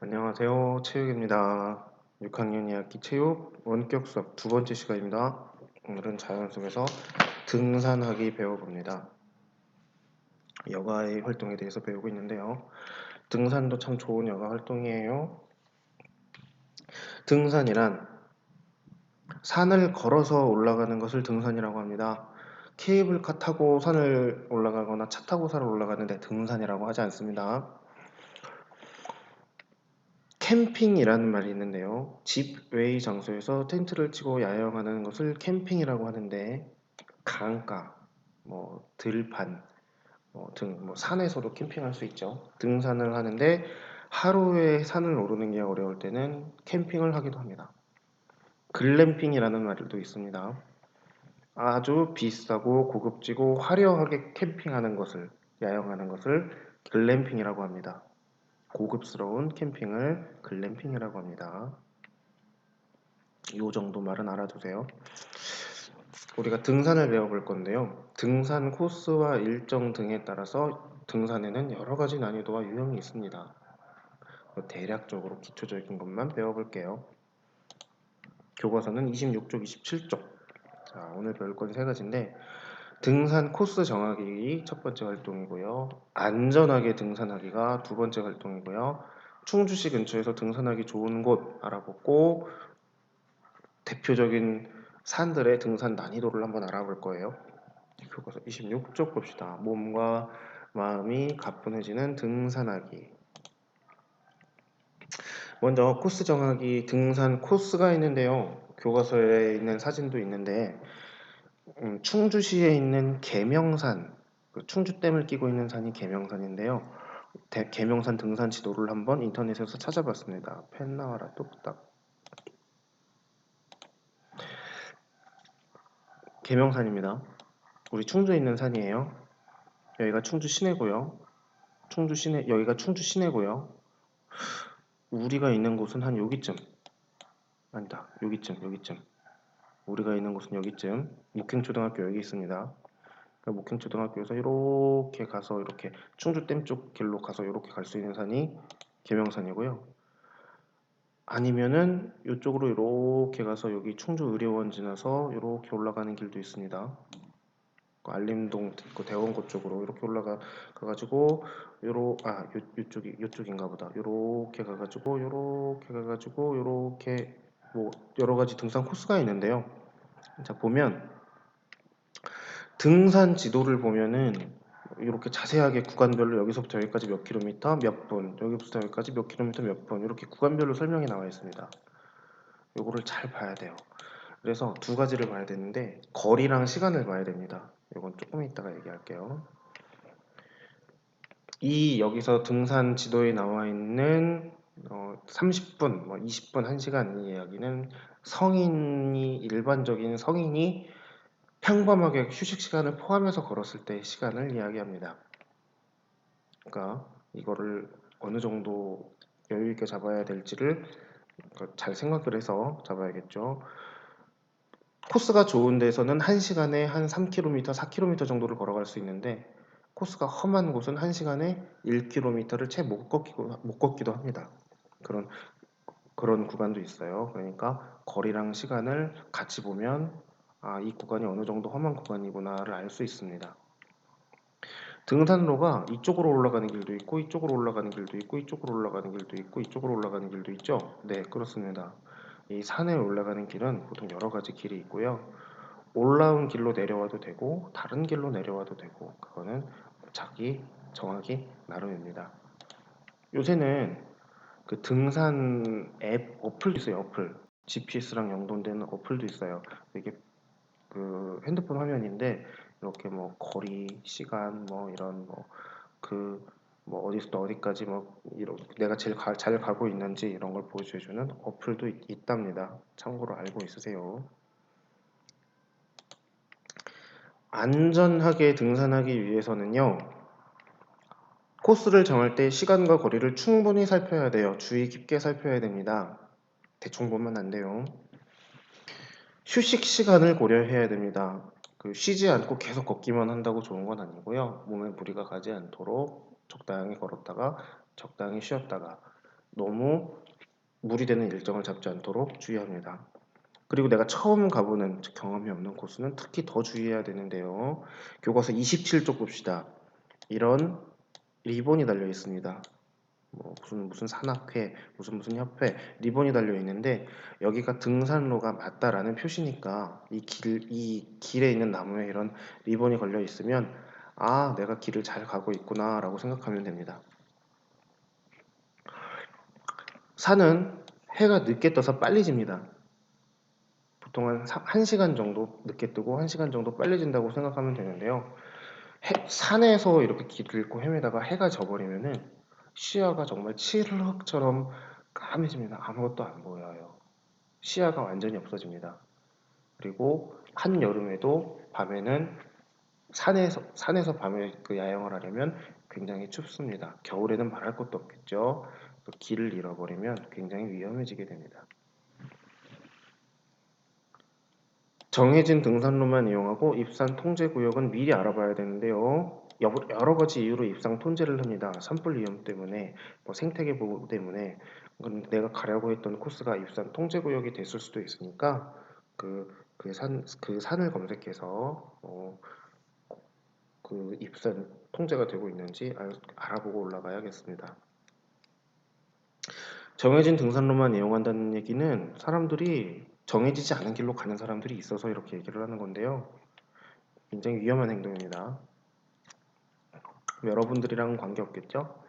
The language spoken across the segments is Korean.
안녕하세요. 체육입니다. 6학년 2학기 체육 원격 수업 두 번째 시간입니다. 오늘은 자연 속에서 등산하기 배워봅니다. 여가의 활동에 대해서 배우고 있는데요. 등산도 참 좋은 여가 활동이에요. 등산이란 산을 걸어서 올라가는 것을 등산이라고 합니다. 케이블카 타고 산을 올라가거나 차 타고 산을 올라가는데 등산이라고 하지 않습니다. 캠핑이라는 말이 있는데요. 집 외의 장소에서 텐트를 치고 야영하는 것을 캠핑이라고 하는데 강가, 들판 등 산에서도 캠핑할 수 있죠. 등산을 하는데 하루에 산을 오르는 게 어려울 때는 캠핑을 하기도 합니다. 글램핑이라는 말도 있습니다. 아주 비싸고 고급지고 화려하게 캠핑하는 것을 야영하는 것을 글램핑이라고 합니다. 고급스러운 캠핑을 글램핑이라고 합니다. 이 정도 말은 알아두세요. 우리가 등산을 배워볼 건데요. 등산 코스와 일정 등에 따라서 등산에는 여러 가지 난이도와 유형이 있습니다. 대략적으로 기초적인 것만 배워볼게요. 교과서는 26쪽, 27쪽. 자, 오늘 배울 건 세 가지인데 등산 코스 정하기 첫 번째 활동이고요. 안전하게 등산하기가 두 번째 활동이고요. 충주시 근처에서 등산하기 좋은 곳 알아보고 대표적인 산들의 등산 난이도를 한번 알아볼 거예요. 교과서 26쪽 봅시다. 몸과 마음이 가뿐해지는 등산하기. 먼저 코스 정하기 등산 코스가 있는데요. 교과서에 있는 사진도 있는데 충주시에 있는 계명산, 충주댐을 끼고 있는 산이 계명산인데요. 계명산 등산 지도를 한번 인터넷에서 찾아봤습니다. 펜 나와라 뚝딱. 계명산입니다. 우리 충주에 있는 산이에요. 여기가 충주 시내고요. 여기가 충주 시내고요. 우리가 있는 곳은 한 여기쯤. 아니다. 여기쯤. 우리가 있는 곳은 여기쯤. 목행초등학교 여기 있습니다. 목행초등학교에서 이렇게 가서 이렇게 충주댐 쪽 길로 가서 이렇게 갈 수 있는 산이 계명산이고요. 아니면은 이쪽으로 이렇게 가서 여기 충주의료원 지나서 이렇게 올라가는 길도 있습니다. 알림동 대원고 쪽으로 이렇게 올라가 가지고 요쪽인가 보다. 요렇게 가가지고 요렇게 여러 가지 등산 코스가 있는데요. 자, 보면 등산 지도를 보면은 이렇게 자세하게 구간별로 여기서부터 여기까지 몇 킬로미터 몇 분, 여기부터 여기까지 몇 킬로미터 몇 분 이렇게 구간별로 설명이 나와 있습니다. 요거를 잘 봐야 돼요. 그래서 두 가지를 봐야 되는데 거리랑 시간을 봐야 됩니다. 이건 조금 이따가 얘기할게요. 여기서 등산 지도에 나와 있는 30분, 20분, 1시간 이 이야기는 일반적인 성인이 평범하게 휴식 시간을 포함해서 걸었을 때의 시간을 이야기합니다. 그러니까 이거를 어느 정도 여유 있게 잡아야 될지를 잘 생각을 해서 잡아야겠죠. 코스가 좋은 데서는 1시간에 한 3km, 4km 정도를 걸어갈 수 있는데 코스가 험한 곳은 1시간에 1km를 채 못 걷기도 합니다. 그런 구간도 있어요. 그러니까 거리랑 시간을 같이 보면 이 구간이 어느 정도 험한 구간이구나를 알 수 있습니다. 등산로가 이쪽으로 올라가는 길도 있고 이쪽으로 올라가는 길도 있고 이쪽으로 올라가는 길도 있고 이쪽으로 올라가는 길도 있죠. 네, 그렇습니다. 이 산에 올라가는 길은 보통 여러 가지 길이 있고요. 올라온 길로 내려와도 되고 다른 길로 내려와도 되고 그거는 자기 정하기 나름입니다. 요새는 그 등산 앱 어플도 있어요. 어플 GPS랑 연동되는 어플도 있어요. 이게 그 핸드폰 화면인데 이렇게 거리, 시간 이런 어디서부터 어디까지 내가 제일 잘 가고 있는지 이런 걸 보여주는 어플도 있답니다. 참고로 알고 있으세요. 안전하게 등산하기 위해서는요. 코스를 정할 때 시간과 거리를 충분히 살펴야 돼요. 주의 깊게 살펴야 됩니다. 대충 보면 안 돼요. 휴식 시간을 고려해야 됩니다. 쉬지 않고 계속 걷기만 한다고 좋은 건 아니고요. 몸에 무리가 가지 않도록 적당히 걸었다가 적당히 쉬었다가 너무 무리되는 일정을 잡지 않도록 주의합니다. 그리고 내가 처음 가보는 경험이 없는 코스는 특히 더 주의해야 되는데요. 교과서 27쪽 봅시다. 이런 리본이 달려 있습니다. 뭐 무슨 산악회, 무슨 협회 리본이 달려 있는데 여기가 등산로가 맞다라는 표시니까 이 길에 있는 나무에 이런 리본이 걸려 있으면 아, 내가 길을 잘 가고 있구나라고 생각하면 됩니다. 산은 해가 늦게 떠서 빨리 집니다. 보통 한 1시간 정도 늦게 뜨고 1시간 정도 빨리 진다고 생각하면 되는데요. 산에서 이렇게 길을 잃고 헤매다가 해가 져버리면은 시야가 정말 칠흑처럼 까매집니다. 아무것도 안 보여요. 시야가 완전히 없어집니다. 그리고 한여름에도 밤에는 산에서 밤에 그 야영을 하려면 굉장히 춥습니다. 겨울에는 말할 것도 없겠죠. 길을 잃어버리면 굉장히 위험해지게 됩니다. 정해진 등산로만 이용하고 입산 통제 구역은 미리 알아봐야 되는데요. 여러 가지 이유로 입산 통제를 합니다. 산불 위험 때문에, 뭐 생태계 보호 때문에, 내가 가려고 했던 코스가 입산 통제 구역이 됐을 수도 있으니까 그 산을 검색해서 그 입산 통제가 되고 있는지 알아보고 올라가야겠습니다. 정해진 등산로만 이용한다는 얘기는 사람들이 정해지지 않은 길로 가는 사람들이 있어서 이렇게 얘기를 하는 건데요. 굉장히 위험한 행동입니다. 여러분들이랑 관계없겠죠?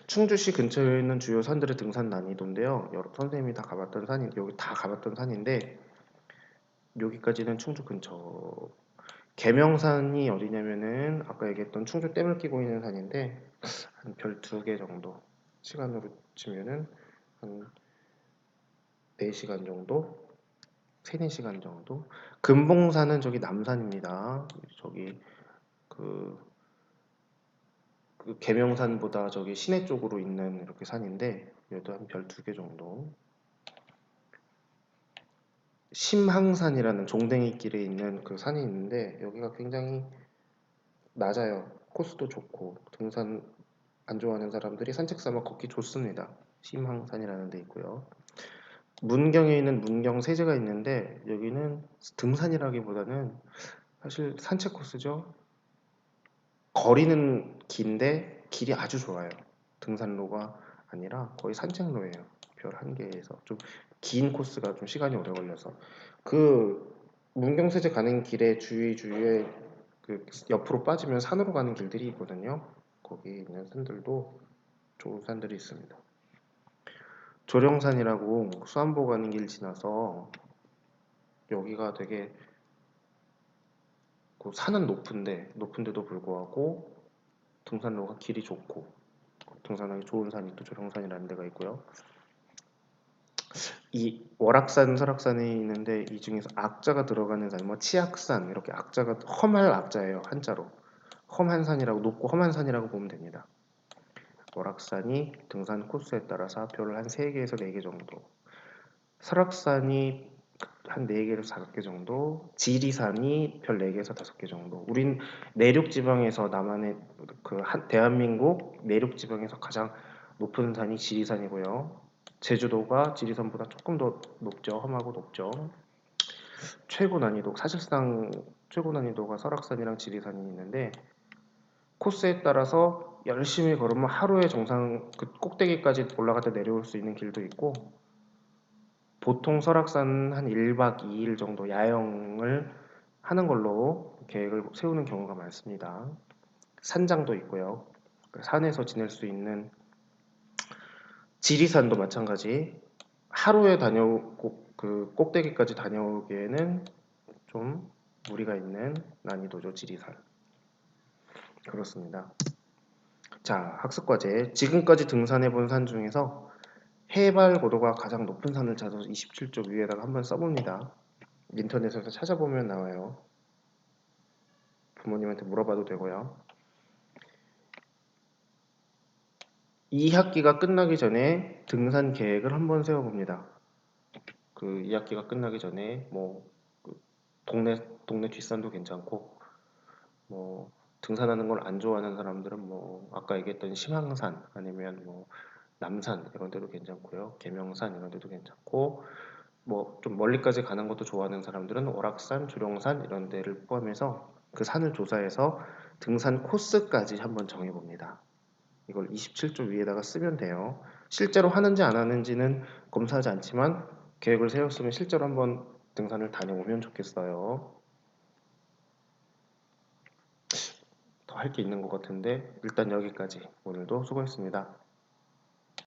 충주시 근처에 있는 주요 산들의 등산 난이도인데요. 여러 선생님이 다 가봤던 산이 여기 다 가봤던 산인데 여기까지는 충주 근처. 계명산이 어디냐면은 아까 얘기했던 충주 댐을 끼고 있는 산인데 한 별 2개 정도 시간으로 치면은 한 4시간 정도? 3, 4시간 정도? 금봉산은 저기 남산입니다. 저기 그 계명산보다 저기 시내 쪽으로 있는 이렇게 산인데 얘도 한 별 2개 정도. 심항산이라는 종댕이 길에 있는 그 산이 있는데 여기가 굉장히 낮아요. 코스도 좋고 등산 안 좋아하는 사람들이 산책 삼아 걷기 좋습니다. 심항산이라는 데 있고요. 문경에 있는 문경 세제가 있는데 여기는 등산이라기보다는 사실 산책 코스죠. 거리는 긴데 길이 아주 좋아요. 등산로가 아니라 거의 산책로예요. 별 1개에서 좀 긴 코스가 좀 시간이 오래 걸려서 그 문경세제 가는 길에 주위에 그 옆으로 빠지면 산으로 가는 길들이 있거든요. 거기 있는 산들도 좋은 산들이 있습니다. 조령산이라고 수안보 가는 길 지나서 여기가 되게 그 산은 높은데도 불구하고 등산로가 길이 좋고 등산하기 좋은 산이 또 조령산이라는 데가 있고요. 이 월악산, 설악산이 있는데 이 중에서 악자가 들어가는 산, 뭐 치악산 이렇게 악자가 험할 악자예요. 한자로 험한 산이라고 높고 험한 산이라고 보면 됩니다. 월악산이 등산 코스에 따라서 별을 한 3개에서 4개 정도, 설악산이 한 4개에서 5개 정도, 지리산이 별 4개에서 5개 정도. 우린 내륙 지방에서 남한의 대한민국 내륙 지방에서 가장 높은 산이 지리산이고요. 제주도가 지리산보다 조금 더 높죠. 험하고 높죠. 사실상 최고 난이도가 설악산이랑 지리산이 있는데 코스에 따라서 열심히 걸으면 하루에 정상 그 꼭대기까지 올라갔다 내려올 수 있는 길도 있고 보통 설악산 한 1박 2일 정도 야영을 하는 걸로 계획을 세우는 경우가 많습니다. 산장도 있고요. 산에서 지낼 수 있는 지리산도 마찬가지. 하루에 다녀오고 그 꼭대기까지 다녀오기에는 좀 무리가 있는 난이도죠, 지리산. 그렇습니다. 자, 학습과제. 지금까지 등산해 본 산 중에서 해발 고도가 가장 높은 산을 찾아서 27쪽 위에다가 한번 써봅니다. 인터넷에서 찾아보면 나와요. 부모님한테 물어봐도 되고요. 2학기가 끝나기 전에 등산 계획을 한번 세워봅니다. 그 2학기가 끝나기 전에 그 동네 뒷산도 괜찮고 등산하는 걸 안 좋아하는 사람들은 아까 얘기했던 심항산 아니면 남산 이런 데도 괜찮고요. 계명산 이런 데도 괜찮고 뭐 좀 멀리까지 가는 것도 좋아하는 사람들은 월악산, 조령산 이런 데를 포함해서 그 산을 조사해서 등산 코스까지 한번 정해 봅니다. 이걸 27조 위에다가 쓰면 돼요. 실제로 하는지 안 하는지는 검사하지 않지만 계획을 세웠으면 실제로 한번 등산을 다녀오면 좋겠어요. 더 할 게 있는 것 같은데 일단 여기까지. 오늘도 수고했습니다.